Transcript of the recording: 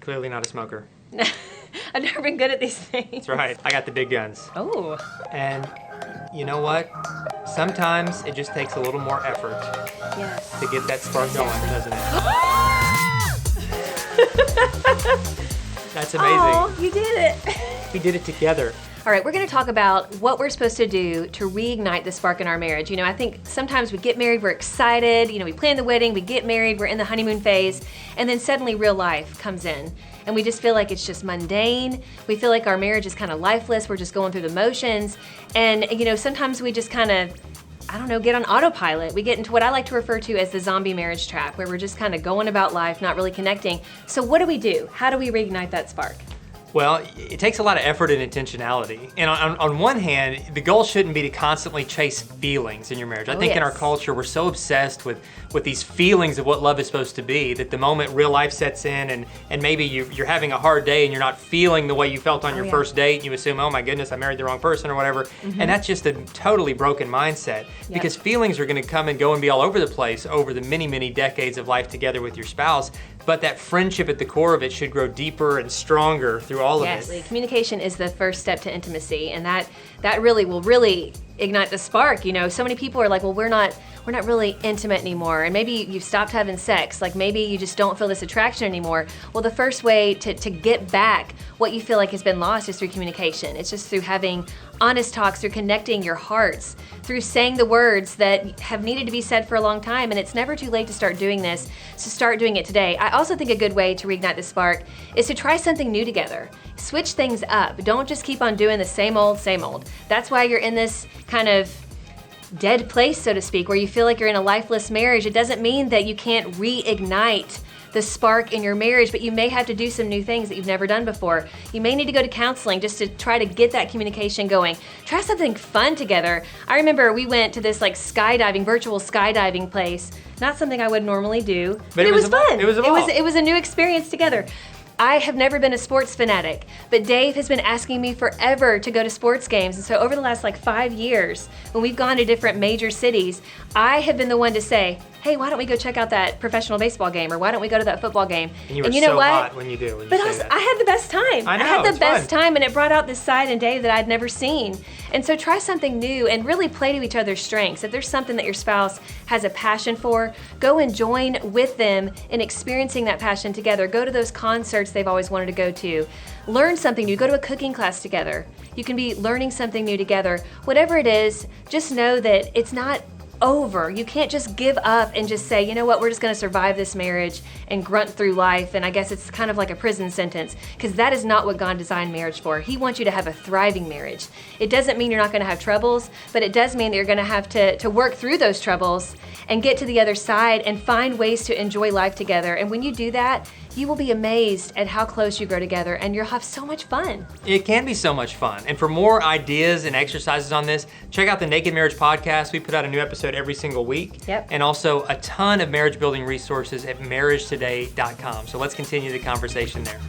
Clearly not a smoker. I've never been good at these things. That's right. I got the big guns. Oh. And you know what? Sometimes it just takes a little more effort Yes. to get that spark going, doesn't it? That's amazing. Oh, you did it. We did it together. All right, we're going to talk about what we're supposed to do to reignite the spark in our marriage. You know, I think sometimes we get married, we're excited, you know, we plan the wedding, we get married, we're in the honeymoon phase, and then suddenly real life comes in. And we just feel like it's just mundane. We feel like our marriage is kind of lifeless. We're just going through the motions. And, you know, sometimes we just kind of, I don't know, get on autopilot. We get into what I like to refer to as the zombie marriage trap, where we're just kind of going about life, not really connecting. So what do we do? How do we reignite that spark? Well, it takes a lot of effort and intentionality. And on one hand, the goal shouldn't be to constantly chase feelings in your marriage. I think in our culture, we're so obsessed with these feelings of what love is supposed to be that the moment real life sets in and maybe you're having a hard day and you're not feeling the way you felt on your first date, you assume, oh my goodness, I married the wrong person or whatever. And that's just a totally broken mindset because feelings are going to come and go and be all over the place over the many, many decades of life together with your spouse. But that friendship at the core of it should grow deeper and stronger through all of it. Yes, communication is the first step to intimacy, and that really will really ignite the spark. You know, so many people are like, well, we're not really intimate anymore, and maybe you've stopped having sex, like maybe you just don't feel this attraction anymore. Well, the first way to get back what you feel like has been lost is through communication. It's just through having honest talks, through connecting your hearts, through saying the words that have needed to be said for a long time, and it's never too late to start doing this, so start doing it today. I also think a good way to reignite the spark is to try something new together. Switch things up. Don't just keep on doing the same old, same old. That's why you're in this kind of dead place, so to speak, where you feel like you're in a lifeless marriage. It doesn't mean that you can't reignite the spark in your marriage, but you may have to do some new things that you've never done before. You may need to go to counseling just to try to get that communication going. Try something fun together. I remember we went to this like skydiving, virtual skydiving place. Not something I would normally do, but it was fun. It was a new experience together. I have never been a sports fanatic, but Dave has been asking me forever to go to sports games. And so over the last like 5 years, when we've gone to different major cities, I have been the one to say, hey, why don't we go check out that professional baseball game, or why don't we go to that football game? And you know so what? Hot when you do. When you say that. I had the best time. I know, I had the best fun. time, and it brought out this side in Dave that I'd never seen. And so try something new and really play to each other's strengths. If there's something that your spouse has a passion for, go and join with them in experiencing that passion together. Go to those concerts they've always wanted to go to. Learn something new. Go to a cooking class together. You can be learning something new together. Whatever it is, just know that it's not over. You can't just give up and just say, you know what, we're just going to survive this marriage and grunt through life. And I guess it's kind of like a prison sentence, because that is not what God designed marriage for. He wants you to have a thriving marriage. It doesn't mean you're not going to have troubles, but it does mean that you're going to have to work through those troubles and get to the other side and find ways to enjoy life together. And when you do that, you will be amazed at how close you grow together, and you'll have so much fun. It can be so much fun. And for more ideas and exercises on this, check out the Naked Marriage Podcast. We put out a new episode every single week. Yep. And also a ton of marriage building resources at marriagetoday.com. So let's continue the conversation there.